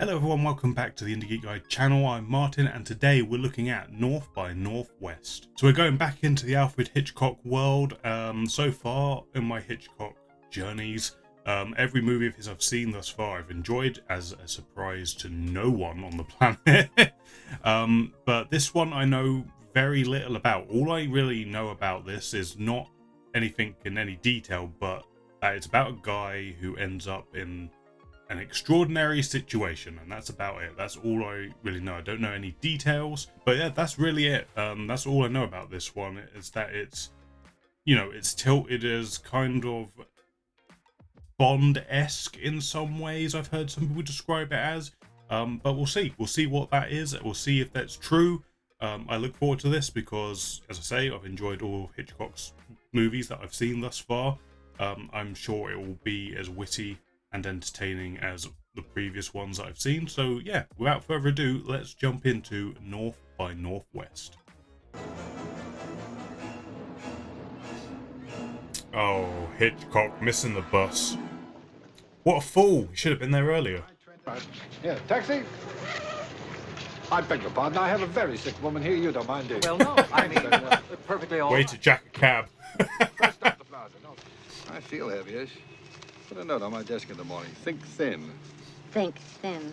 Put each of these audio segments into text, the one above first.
Hello everyone, welcome back to the IndieGeekGuy channel. I'm Martin and today we're looking at North by Northwest. So we're going back into the Alfred Hitchcock world. So far in my Hitchcock journeys, every movie of his I've seen thus far I've enjoyed, as a surprise to no one on the planet. But this one I know very little about. All I really know about this is not anything in any detail, but it's about a guy who ends up in an extraordinary situation, and that's about it. That's all I really know. I don't know any details, but yeah, that's really it. That's all I know about this one, is that it's, you know, it's tilted as kind of Bond-esque in some ways. I've heard some people describe it as, but we'll see what that is. We'll see if that's true. I look forward to this because, as I say, I've enjoyed all of Hitchcock's movies that I've seen thus far. I'm sure it will be as witty and entertaining as the previous ones that I've seen. So yeah, without further ado, let's jump into North by Northwest. Oh, Hitchcock missing the bus. What a fool! He should have been there earlier. Yeah, taxi? I beg your pardon, I have a very sick woman here. You don't mind, do you? Well, no, I mean, perfectly all Way right. to jack a cab. First stop the plaza. No. I feel heavy-ish. Put a note on my desk in the morning. Think thin. Think thin.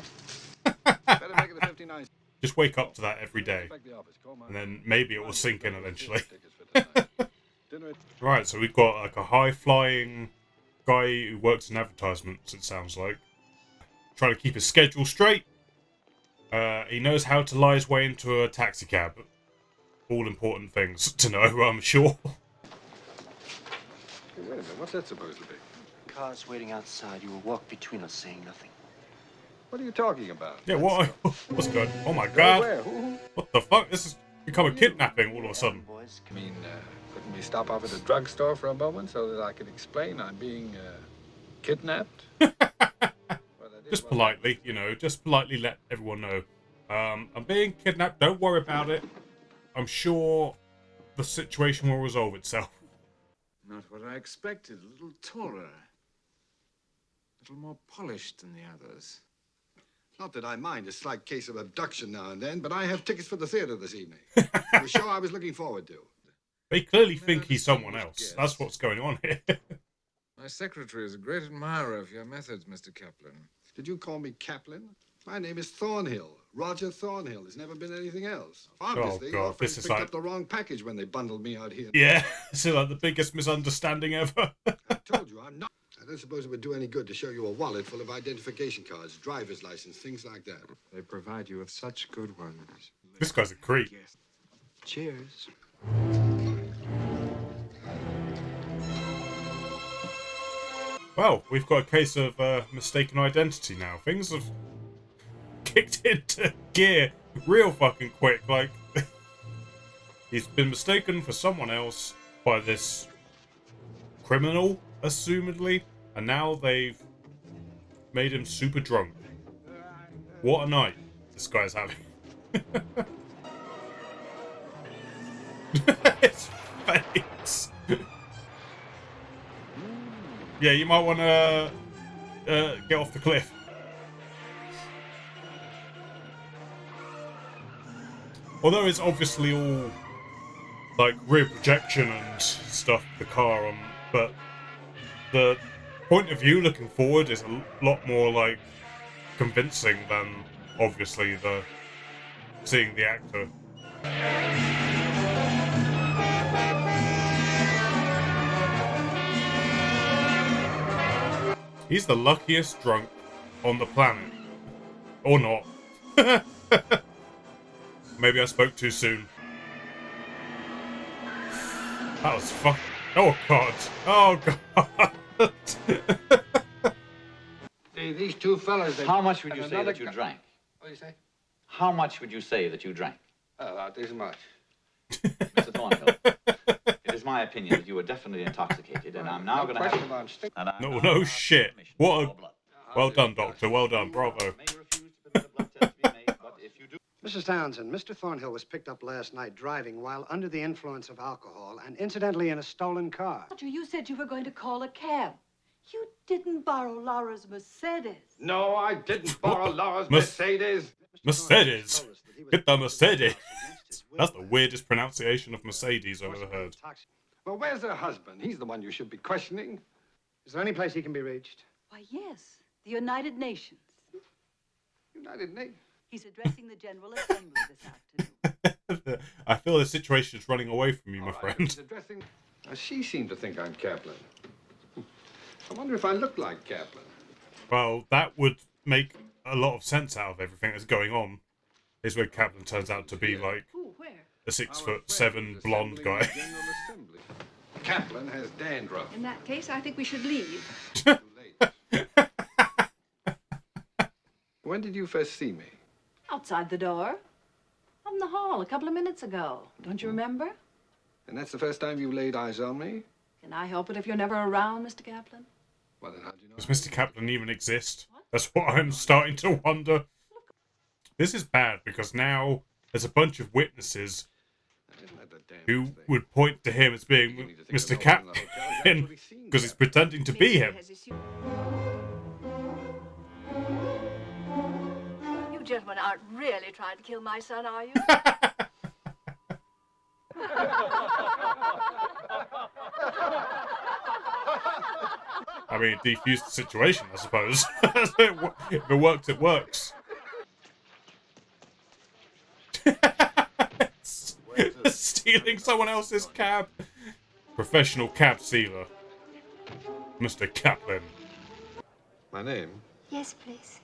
Better make it a 59. Just wake up to that every day, Expect the office. Call my- and then maybe it will sink in eventually. Tickets for tonight. Dinner at- Right, so we've got like a high-flying guy who works in advertisements, it sounds like. Trying to keep his schedule straight. He knows how to lie his way into a taxi cab. All important things to know, I'm sure. Hey, wait a minute, what's that supposed to be? Car's waiting outside. You will walk between us, saying nothing. What are you talking about? Yeah, what's going on? Oh my Go god. where? Who? What the fuck? This has become a kidnapping all of a sudden. Boys, I mean, couldn't we stop off at the drugstore for a moment so that I could explain I'm being kidnapped? Well, that is Just what- politely, you know, just politely let everyone know. I'm being kidnapped, don't worry about it. I'm sure the situation will resolve itself. Not what I expected. A little taller. A little more polished than the others. Not that I mind a slight case of abduction now and then, but I have tickets for the theater this evening. The show I was looking forward to. They clearly think he's someone else. That's what's going on here. My secretary is a great admirer of your methods, Mr. Kaplan. Did you call me Kaplan? My name is Thornhill. Roger Thornhill. There's never been anything else. Obviously, God, your this friends is picked like- up the wrong package when they bundled me out here. Yeah, it's like the biggest misunderstanding ever. I told you, I'm not. I don't suppose it would do any good to show you a wallet full of identification cards, driver's license, things like that. They provide you with such good ones. This guy's a creep. Yes. Cheers. Well, we've got a case of mistaken identity now. Things have kicked into gear real fucking quick. Like, he's been mistaken for someone else by this criminal, assumedly, and now they've made him super drunk. What a night this guy's having. His face. Yeah, you might want to get off the cliff. Although it's obviously all like rear projection and stuff, the car on, but the point of view looking forward is a lot more like convincing than obviously the seeing the actor. He's the luckiest drunk on the planet. Or not. Maybe I spoke too soon. That was fuck. Oh god. Oh god. These two fellas. How much would you and say another that you guy- drank? What do you say? How much would you say that you drank? About this much. Mr. Thornhill, it is my opinion that you were definitely intoxicated, and I'm now going to have... Question about stick. and I'm No, now no gonna have shit. permission What a- for blood. Well done, Doctor. Well done. Bravo. You may refuse to permit a blood test to be made, but if you do... Mrs. Townsend, Mr. Thornhill was picked up last night driving while under the influence of alcohol and incidentally in a stolen car. Roger, you said you were going to call a cab. You didn't borrow Laura's Mercedes. No, I didn't borrow Laura's Mercedes. Mercedes. Mercedes. Get the Mercedes. That's the weirdest pronunciation of Mercedes I've ever heard. Well, where's her husband? He's the one you should be questioning. Is there any place he can be reached? Why, yes, the United Nations. United Nations. He's addressing the General Assembly this afternoon. I feel the situation is running away from you, my All right, friend. he's addressing... she seemed to think I'm Kaplan. I wonder if I look like Kaplan. Well, that would make a lot of sense out of everything that's going on. Is when Kaplan turns out to be like Ooh, where? a 6'7" blonde guy. Kaplan has dandruff. In that case, I think we should leave. Too late. When did you first see me? Outside the door. Out in the hall a couple of minutes ago. Don't you remember? And that's the first time you laid eyes on me? Can I help it if you're never around, Mr. Kaplan? Well, then how'd you know? Does Mr. Kaplan even exist? That's what I'm starting to wonder. This is bad because now there's a bunch of witnesses Isn't that the damn who thing? would point to him as being You need to think Mr. of no one in the Kaplan hotel who's actually seen because he's Kaplan. pretending to be him. You gentlemen aren't really trying to kill my son, are you? I mean, defuse the situation, I suppose. If it works, it works. Stealing someone else's cab. Professional cab stealer. Mr. Kaplan. My name? Yes, please.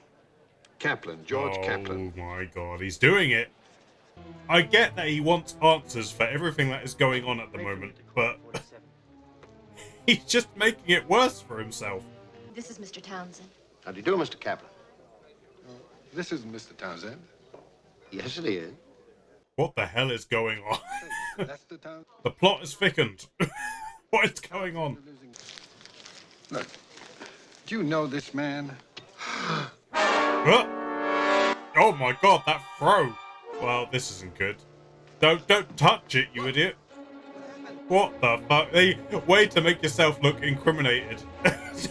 Kaplan. George Kaplan. Oh my god, he's doing it. I get that he wants answers for everything that is going on at the moment, but he's just making it worse for himself. This is Mr. Townsend. How do you do, Mr. Kaplan? This isn't Mr. Townsend. Yes, it is. What the hell is going on? That's the Townsend. The plot has thickened. What is going on? Look, do you know this man? Huh? Oh my god, that throw! Well, this isn't good. Don't touch it, you idiot! What the fuck? Way to make yourself look incriminated.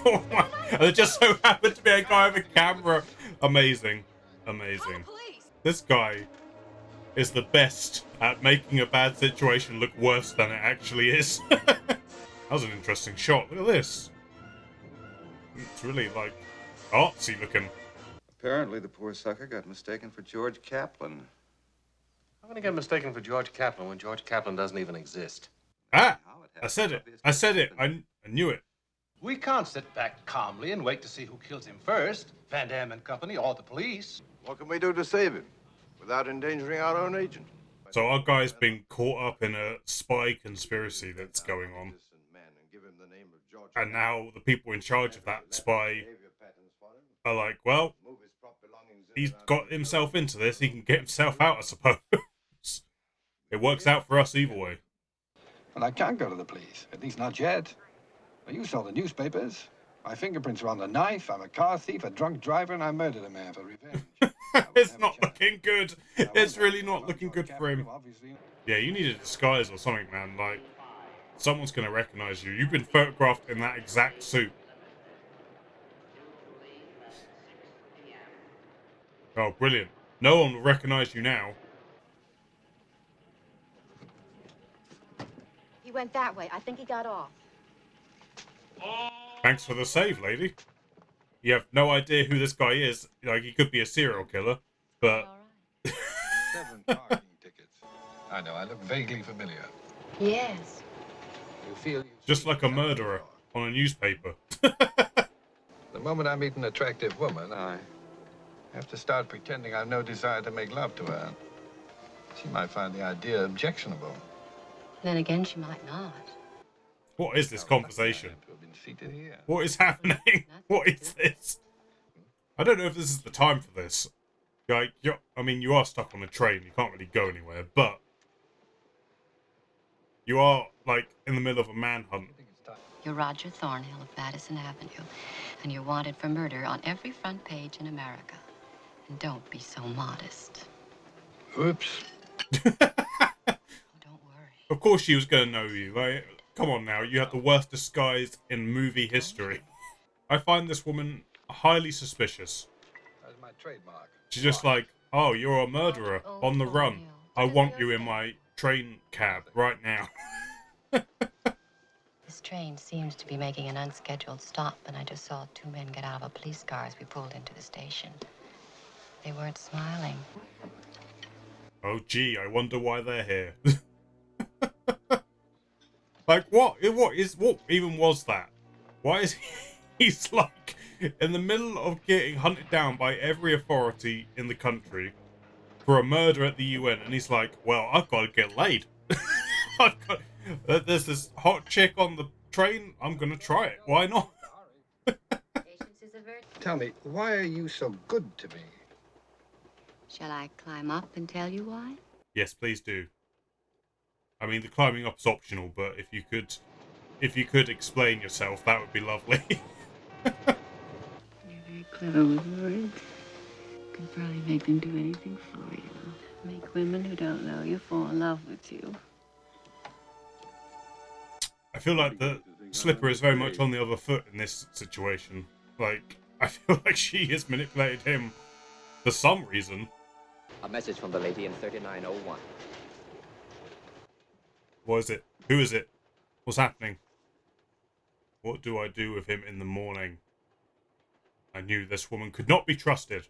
Oh my, and there just so happened to be a guy with a camera. Amazing. Amazing. This guy is the best at making a bad situation look worse than it actually is. That was an interesting shot. Look at this. It's really, like, artsy looking. Apparently, the poor sucker got mistaken for George Kaplan. I'm gonna get mistaken for George Kaplan when George Kaplan doesn't even exist. Ah! I said it. I said it. I knew it. We can't sit back calmly and wait to see who kills him first. Van Damme and company or the police. What can we do to save him without endangering our own agent? So our guy's been caught up in a spy conspiracy that's going on. And now the people in charge of that spy are like, well, he's got himself into this, he can get himself out, I suppose. It works out for us either way. Well, I can't go to the police. At least not yet. Well, you saw the newspapers. My fingerprints are on the knife. I'm a car thief, a drunk driver, and I murdered a man for revenge. It's not looking good. It's really not looking good for him. Yeah, you need a disguise or something, man. Like, someone's going to recognize you. You've been photographed in that exact suit. Oh, brilliant. No one will recognize you now. He went that way. I think he got off. Thanks for the save, lady. You have no idea who this guy is. Like, he could be a serial killer, but... 7 parking tickets. I know, I look vaguely familiar. Yes. You feel just like a murderer on a newspaper. The moment I meet an attractive woman, I have to start pretending I've no desire to make love to her. She might find the idea objectionable. Then again, she might not. What is this conversation? To have been seated here. What is happening? What is this? I don't know if this is the time for this. Like, I mean, you are stuck on a train. You can't really go anywhere, but you are, like, in the middle of a manhunt. You're Roger Thornhill of Madison Avenue, and you're wanted for murder on every front page in America. And don't be so modest. Oops. Oh, don't worry. Of course she was going to know you. Like, come on now. You have the worst disguise in movie history. I find this woman highly suspicious. That's my trademark. She's just like, oh, you're a murderer on the run. I want you in my train cab right now. This train seems to be making an unscheduled stop, and I just saw two men get out of a police car as we pulled into the station. They weren't smiling. Oh, gee, I wonder why they're here. Like, what even was that? Why is he's like in the middle of getting hunted down by every authority in the country for a murder at the UN, and he's like, well, I've got to get laid. There's this hot chick on the train. I'm gonna try it. Why not? Tell me, why are you so good to me? Shall I climb up and tell you why? Yes, please do. I mean, the climbing up's optional, but if you could explain yourself, that would be lovely. You're very clever with words. You can probably make them do anything for you. Make women who don't know you fall in love with you. I feel like the Slipper is very much on the other foot in this situation. Like, I feel like she has manipulated him for some reason. A message from the lady in 3901. What is it? Who is it? What's happening? What do I do with him in the morning? I knew this woman could not be trusted.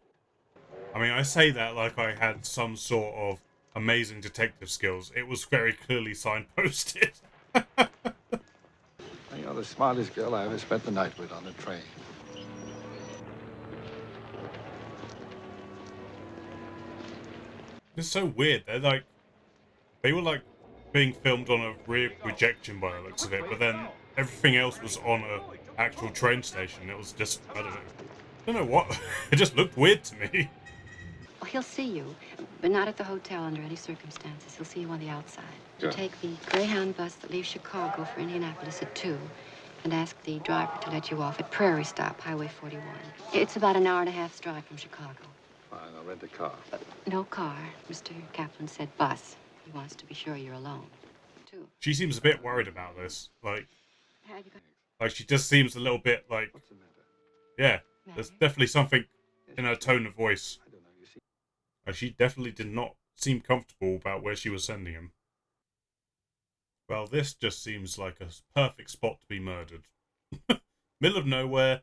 I mean, I say that like I had some sort of amazing detective skills. It was very clearly signposted. You're the smartest girl I ever spent the night with on a train. It's so weird. They were like being filmed on a rear projection by the looks of it, but then everything else was on a actual train station. It was just, I don't know what. It just looked weird to me. Oh, he'll see you, but not at the hotel under any circumstances. He'll see you on the outside. You take the Greyhound bus that leaves Chicago for Indianapolis at 2 and ask the driver to let you off at Prairie Stop, Highway 41. It's about an hour and a half's drive from Chicago. Fine, I'll rent a car. No car. Mr. Kaplan said bus. He wants to be sure you're alone, too. She seems a bit worried about this. Like she just seems a little bit like, yeah, there's definitely something in her tone of voice. Like, she definitely did not seem comfortable about where she was sending him. Well, this just seems like a perfect spot to be murdered. Middle of nowhere,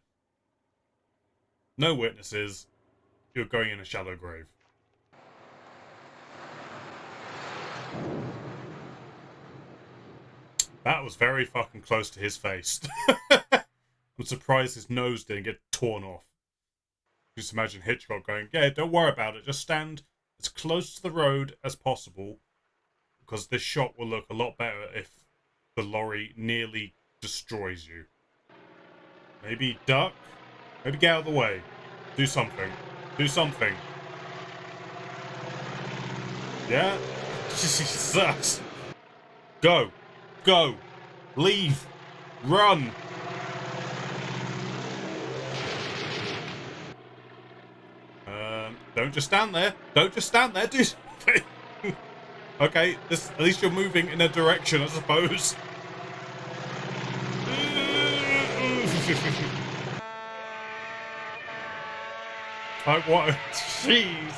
no witnesses, you're going in a shallow grave. That was very fucking close to his face. I'm surprised his nose didn't get torn off. Just imagine Hitchcock going, yeah, don't worry about it, just stand as close to the road as possible, because this shot will look a lot better if the lorry nearly destroys you. Maybe duck? Maybe get out of the way. Do something. Do something. Yeah? Jesus. Go. Go. Leave. Run. Don't just stand there. Don't just stand there. Do something. Okay, at least you're moving in a direction, I suppose. Like, what? Jeez.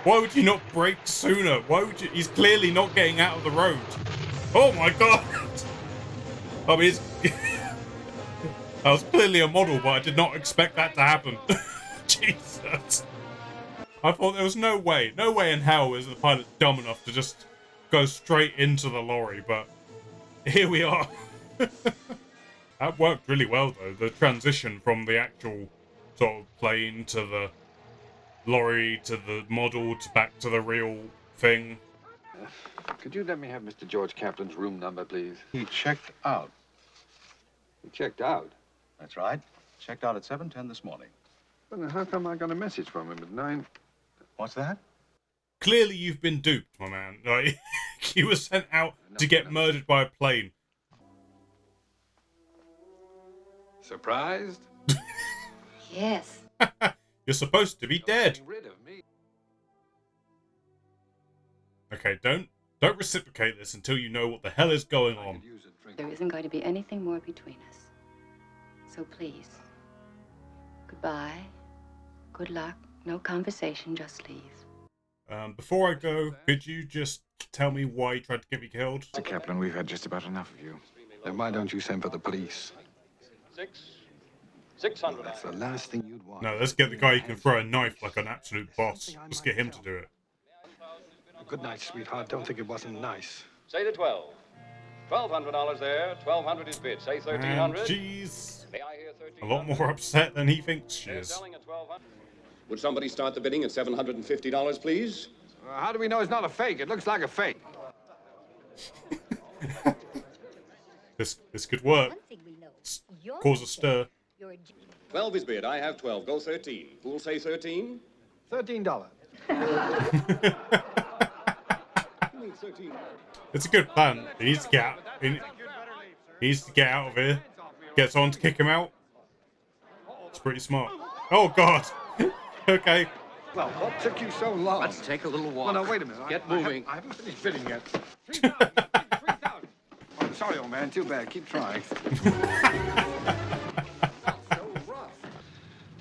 Why would you not brake sooner? Why would you? He's clearly not getting out of the road. Oh my god! I mean, that was clearly a model, but I did not expect that to happen. Jesus. I thought there was no way in hell was the pilot dumb enough to just go straight into the lorry, but here we are. That worked really well, though. The transition from the actual sort of plane to the lorry to the model to back to the real thing. Could you let me have Mr. George Kaplan's room number, please? He checked out. He checked out? That's right. Checked out at 7:10 this morning. Well, then how come I got a message from him at 9? What's that? Clearly you've been duped, my man. Like, you were sent out to get murdered by a plane. Surprised? Yes. You're supposed to be dead. Rid of me. Okay, don't reciprocate this until you know what the hell is going on. There isn't going to be anything more between us. So please, Goodbye. Good luck. No conversation, just leave. Before I go, could you just tell me why you tried to get me killed? Mr. Kaplan, we've had just about enough of you. Then why don't you send for the police? 600. That's the last thing you'd want. No, let's get the guy who can throw a knife like an absolute boss. Let's get him to do it. Good night, sweetheart. Don't think it wasn't nice. Say the 12. $1,200 there. 1,200 is bid. Say And 1,300. she's May I hear 1,300? a lot more upset than he thinks she They're is. selling at 1,200. Would somebody start the bidding at $750, please? How do we know it's not a fake? It looks like a fake. This could work. Cause a stir. 12 is bid. I have 12. Go 13. Fool say 13? $13. You mean 13? It's a good plan. He needs to get out. He needs to get out of here. Gets on to kick him out. It's pretty smart. Oh God. Okay. Well, what took you so long? Let's take a little walk. Well, no, wait a minute. Get moving. I haven't finished bidding yet. 3,000. 3,000. Oh, sorry, old man. Too bad. Keep trying.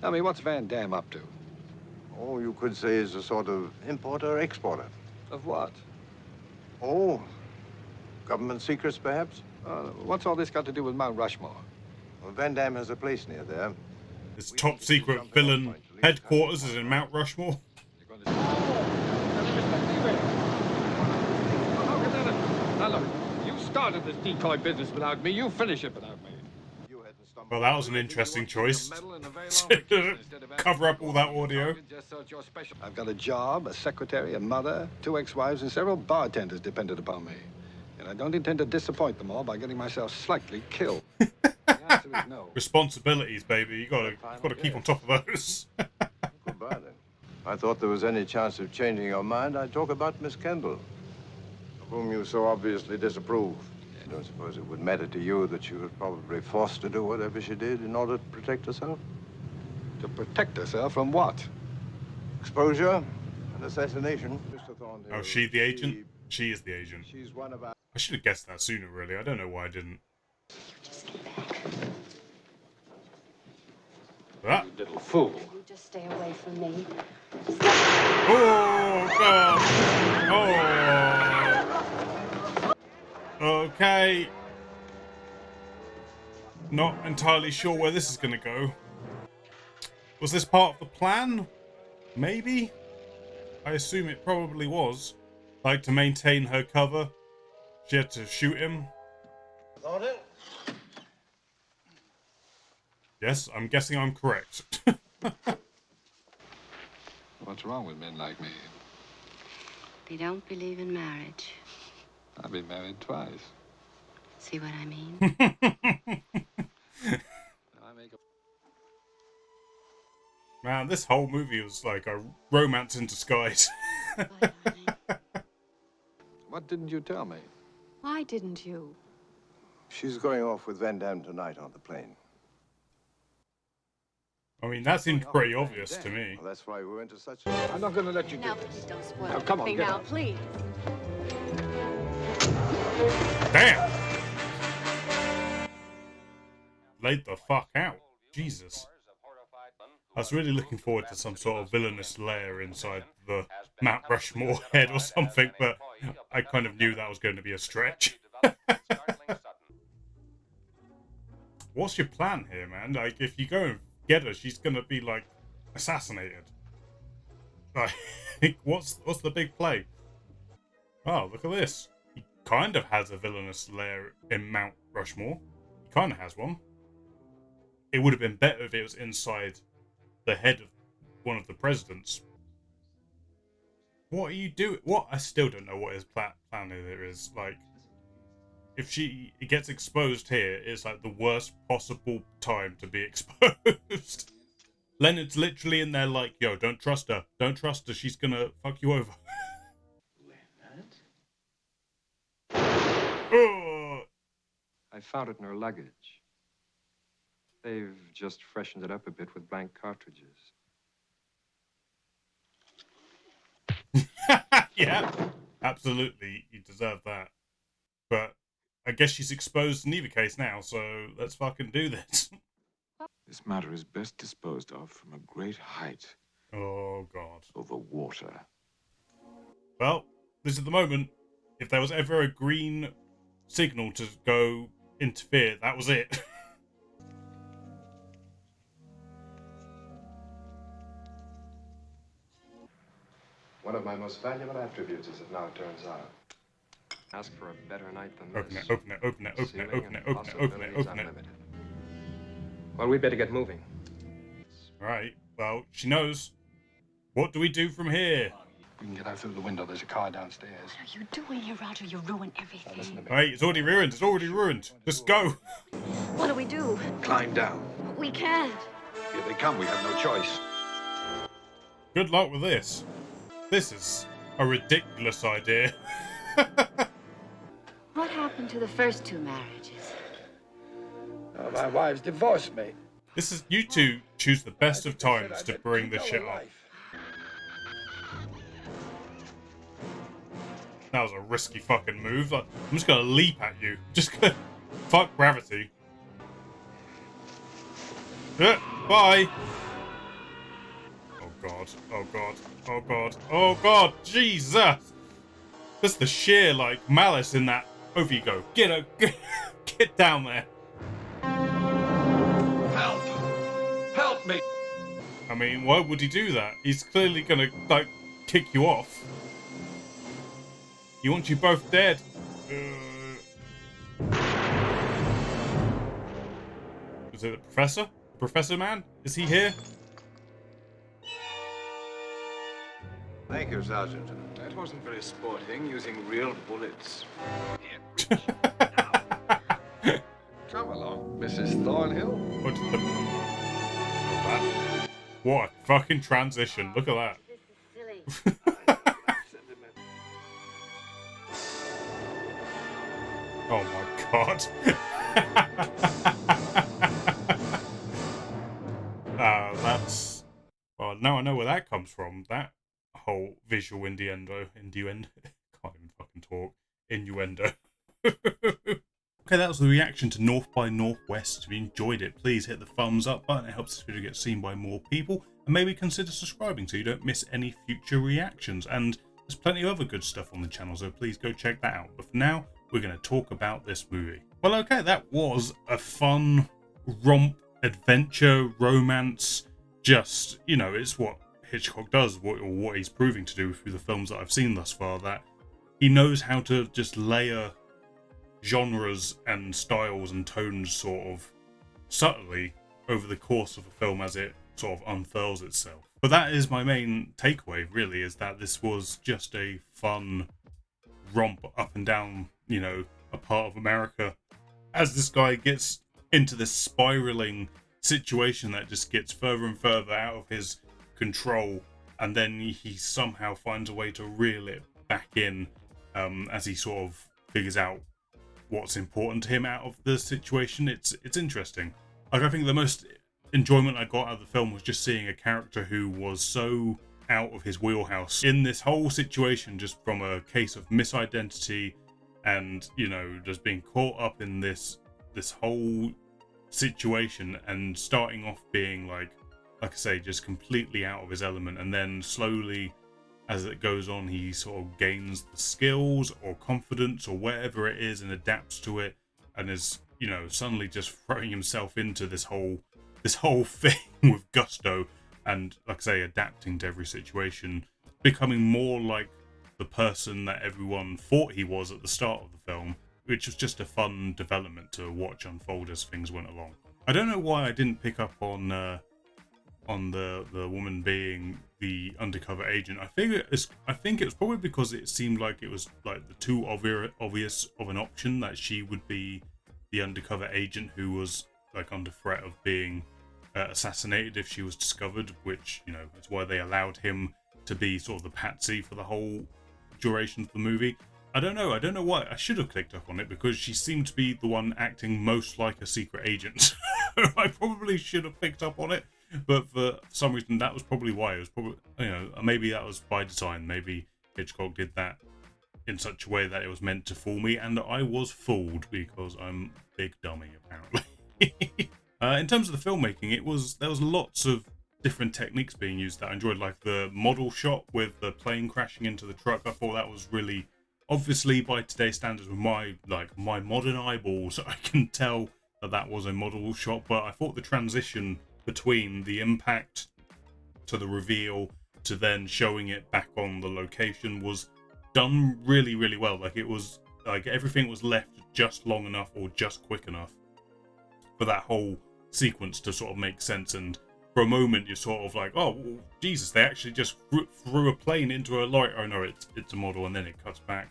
Tell me, what's Van Damme up to? Oh, you could say he's a sort of importer-exporter. Of what? Oh, government secrets, perhaps? What's all this got to do with Mount Rushmore? Well, Van Damme has a place near there. This top secret villain headquarters is in Mount Rushmore. Now look, you started this decoy business without me. You finish it without me. Well, that was an interesting choice. Cover up all that audio. I've got a job, a secretary, a mother, 2 ex-wives, and several bartenders dependent upon me. And I don't intend to disappoint them all by getting myself slightly killed. The answer is no. Responsibilities, baby. You gotta keep on top of those. Goodbye, then. I thought there was any chance of changing your mind. I'd talk about Miss Kendall, of whom you so obviously disapprove. I don't suppose it would matter to you that she was probably forced to do whatever she did in order to protect herself? To protect herself from what? Exposure and assassination. Mr. Thornhill. Oh, she the agent? She is the agent. She's one of our... I should have guessed that sooner, really. I don't know why I didn't. Just get back. That. You little fool. You just stay away from me. Oh, God. Oh. Okay. Not entirely sure where this is going to go. Was this part of the plan? Maybe? I assume it probably was. Like, to maintain her cover, she had to shoot him. Yes, I'm guessing I'm correct. What's wrong with men like me? They don't believe in marriage. I've been married twice. See what I mean? Man, this whole movie was like a romance in disguise. What didn't you tell me? Why didn't you? She's going off with Van Damme tonight on the plane. I mean, that seemed pretty obvious to me. Well, that's why we went to such... I'm not going to let you Now, do this. please don't spoil Now, come on, everything get now, up. please. Damn! Laid the fuck out. Jesus. I was really looking forward to some sort of villainous lair inside the Mount Rushmore head or something, but I kind of knew that was going to be a stretch. What's your plan here, man? Like, if you go and get her, she's going to be, like, assassinated. Like, what's the big play? Oh, look at this. He kind of has a villainous lair in Mount Rushmore. He kind of has one. It would have been better if it was inside the head of one of the presidents. What are you doing? What? I still don't know what his plan here is. Like, if she gets exposed here, it's like the worst possible time to be exposed. Leonard's literally in there like, yo, don't trust her. Don't trust her. She's gonna fuck you over. Leonard? Oh. I found it in her luggage. They've just freshened it up a bit with blank cartridges. Yeah, absolutely. You deserve that. But I guess she's exposed in either case now, so let's fucking do this. This matter is best disposed of from a great height. Oh, God. Over water. Well, this is the moment. If there was ever a green signal to go interfere, that was it. One of my most valuable attributes, as it now turns out. Ask for a better night than Open this. it, open it, open it, open it, open it, open it, open it, open it. Well, we better get moving. Alright, well, she knows. What do we do from here? We can get out through the window. There's a car downstairs. What are you doing here, Roger? You ruin everything. Listen to me. Hey, it's already ruined, it's already ruined. Just go. What do we do? Climb down. We can't. Here they come. We have no choice. Good luck with this. This is a ridiculous idea. What happened to the first two marriages? Oh, my wife's divorced me. This is, you two choose the best of times to bring this shit up. That was a risky fucking move. Like, I'm just gonna leap at you. Just gonna fuck gravity. Bye. Oh god. Oh god. Oh god. Oh god. Jesus. That's the sheer like malice in that. Over you go. Get down there. Help! Help me! I mean, why would he do that? He's clearly gonna like kick you off. He wants you both dead. Is it the professor? The professor man? Is he here? Thank you, Sergeant. That wasn't very sporting, using real bullets. Come along, Mrs. Thornhill. What did the... What a fucking transition. Look at that. Oh my god. That's... Well, now I know where that comes from. That whole visual innuendo. Can't even fucking talk. Innuendo. Okay, that was the reaction to North by Northwest. If you enjoyed it, please hit the thumbs up button. It helps this video get seen by more people. And maybe consider subscribing so you don't miss any future reactions. And there's plenty of other good stuff on the channel, so please go check that out. But for now, we're going to talk about this movie. Well, okay, that was a fun romp, adventure, romance. Just, you know, it's what Hitchcock does, or what he's proving to do through the films that I've seen thus far, that he knows how to just layer genres and styles and tones sort of subtly over the course of a film as it sort of unfurls itself. But that is my main takeaway, really, is that this was just a fun romp up and down, you know, a part of America as this guy gets into this spiraling situation that just gets further and further out of his control, and then he somehow finds a way to reel it back in as he sort of figures out what's important to him out of the situation. It's interesting. Like, I think the most enjoyment I got out of the film was just seeing a character who was so out of his wheelhouse in this whole situation, just from a case of misidentity and, you know, just being caught up in this whole situation and starting off being like I say, just completely out of his element, and then slowly as it goes on he sort of gains the skills or confidence or whatever it is and adapts to it, and is, you know, suddenly just throwing himself into this whole thing with gusto, and like I say, adapting to every situation, becoming more like the person that everyone thought he was at the start of the film, which was just a fun development to watch unfold as things went along. I don't know why I didn't pick up on the woman being the undercover agent. I think it was probably because it seemed like it was like the too obvious of an option that she would be the undercover agent who was like under threat of being assassinated if she was discovered, which, you know, is why they allowed him to be sort of the patsy for the whole duration of the movie. I don't know why. I should have clicked up on it because she seemed to be the one acting most like a secret agent. I probably should have picked up on it, but for some reason that was probably why. It was probably, you know, maybe that was by design. Maybe Hitchcock did that in such a way that it was meant to fool me, and I was fooled because I'm a big dummy apparently. In terms of the filmmaking, there was lots of different techniques being used that I enjoyed, like the model shot with the plane crashing into the truck. I thought that was really, obviously by today's standards, with my modern eyeballs, I can tell that was a model shot, but I thought the transition between the impact to the reveal to then showing it back on the location was done really, really well. Like, it was like everything was left just long enough or just quick enough for that whole sequence to sort of make sense. And for a moment you're sort of like, oh well, Jesus, they actually just threw a plane into a light. Oh no, it's a model, and then it cuts back.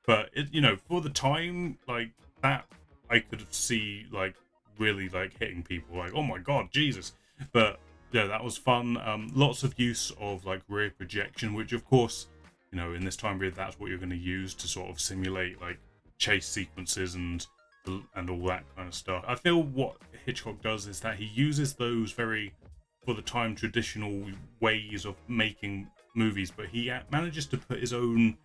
But it, you know, for the time, like that, I could see like really like hitting people, like, oh my god, Jesus. But yeah, that was fun. Lots of use of like rear projection, which of course, you know, in this time period, that's what you're going to use to sort of simulate like chase sequences and all that kind of stuff. I feel what Hitchcock does is that he uses those very, for the time, traditional ways of making movies, but he manages to put his own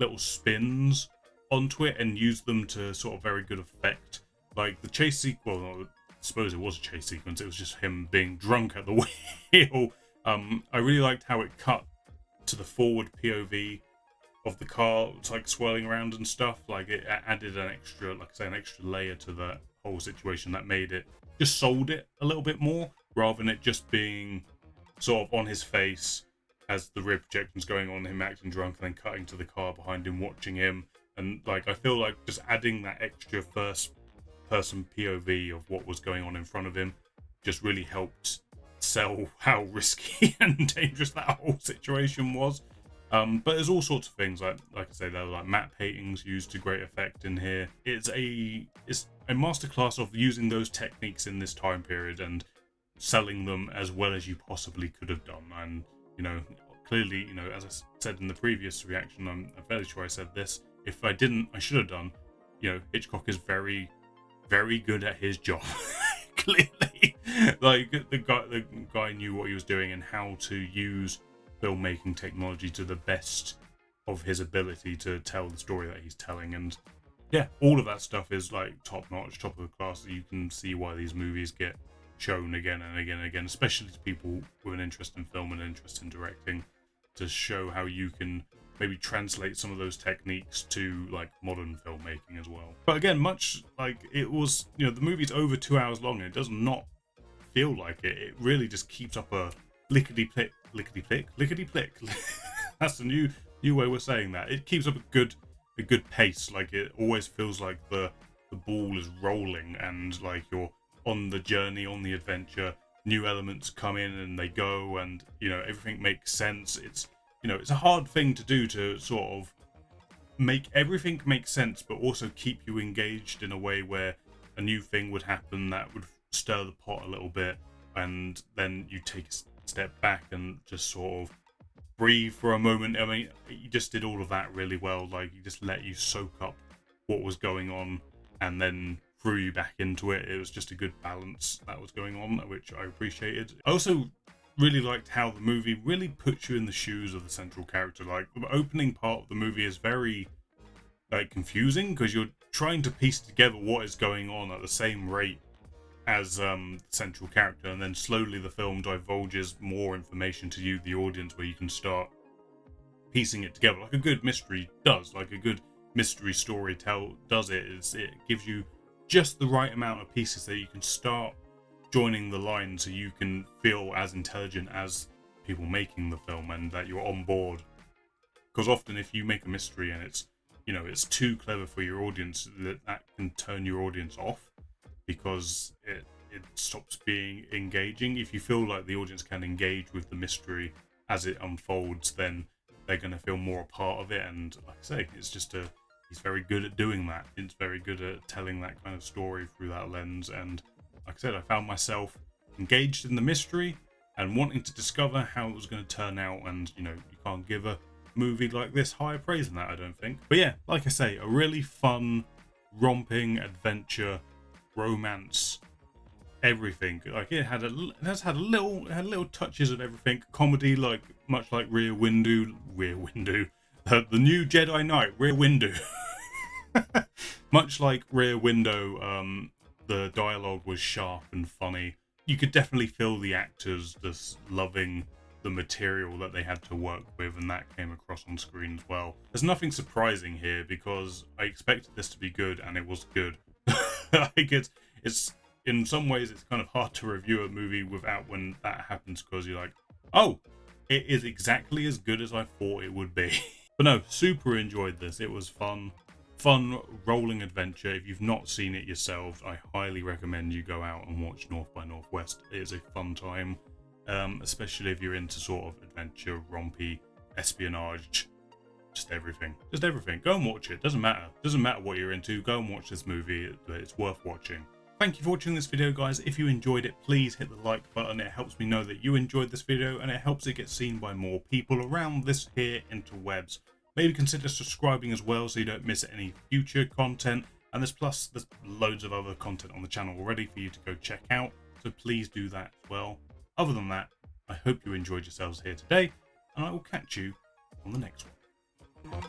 little spins onto it and use them to sort of very good effect. Like the chase sequence, well, I suppose it was a chase sequence, it was just him being drunk at the wheel. I really liked how it cut to the forward POV of the car. It's like swirling around and stuff. Like it added an extra, like I say, an extra layer to the whole situation that made it, just sold it a little bit more, rather than it just being sort of on his face as the rear projection's going on, him acting drunk, and then cutting to the car behind him watching him. And like, I feel like just adding that extra first person POV of what was going on in front of him just really helped sell how risky and dangerous that whole situation was. But there's all sorts of things, like I say, there were like matte paintings used to great effect in here. It's a masterclass of using those techniques in this time period and selling them as well as you possibly could have done. And you know, clearly, you know, as I said in the previous reaction, I'm fairly sure I said this. If I didn't, I should have done. You know, Hitchcock is very, very good at his job. Clearly, like the guy knew what he was doing and how to use filmmaking technology to the best of his ability to tell the story that he's telling. And yeah, all of that stuff is like top notch, top of the class. You can see why these movies get shown again and again and again, especially to people with an interest in film and an interest in directing, to show how you can maybe translate some of those techniques to like modern filmmaking as well. But again, much like it was, you know, the movie's over 2 hours long and it does not feel like it. It really just keeps up a lickety-plick. That's the new way we're saying that. It keeps up a good pace. Like, it always feels like the ball is rolling and like you're on the journey, on the adventure. New elements come in and they go, and you know, everything makes sense. It's, you know, it's a hard thing to do, to sort of make everything make sense but also keep you engaged in a way where a new thing would happen that would stir the pot a little bit, and then you take a step back and just sort of breathe for a moment. I mean, you just did all of that really well. Like, you just let you soak up what was going on and then threw you back into it. It was just a good balance that was going on, which I appreciated. I also really liked how the movie really puts you in the shoes of the central character. Like, the opening part of the movie is very like confusing because you're trying to piece together what is going on at the same rate as the central character, and then slowly the film divulges more information to you, the audience, where you can start piecing it together like a good mystery does, like a good mystery story does. It gives you just the right amount of pieces that you can start joining the line, so you can feel as intelligent as people making the film and that you're on board. Because often if you make a mystery and it's, you know, it's too clever for your audience, that can turn your audience off because it stops being engaging. If you feel like the audience can engage with the mystery as it unfolds, then they're going to feel more a part of it. And like I say, it's just he's very good at doing that. It's very good at telling that kind of story through that lens. And like I said, I found myself engaged in the mystery and wanting to discover how it was going to turn out. And, you know, you can't give a movie like this higher praise than that, I don't think. But yeah, like I say, a really fun, romping adventure, romance, everything. Like, it had little touches of everything. Comedy, like much like Rear Window, the new Jedi Knight, Rear Window. Much like Rear Window, The dialogue was sharp and funny. You could definitely feel the actors just loving the material that they had to work with, and that came across on screen as well. There's nothing surprising here because I expected this to be good, and it was good. Like it's in some ways it's kind of hard to review a movie without when that happens, because you're like, oh, it is exactly as good as I thought it would be. But no, super enjoyed this. It was fun rolling adventure. If you've not seen it yourselves, I highly recommend you go out and watch North by Northwest. It is a fun time, especially if you're into sort of adventure, rompy, espionage, just everything. Go and watch it. Doesn't matter what you're into. Go and watch this movie. It's worth watching. Thank you for watching this video, guys. If you enjoyed it, please hit the like button. It helps me know that you enjoyed this video, and it helps it get seen by more people around this here interwebs. Maybe consider subscribing as well so you don't miss any future content. And there's loads of other content on the channel already for you to go check out. So please do that as well. Other than that, I hope you enjoyed yourselves here today, and I will catch you on the next one.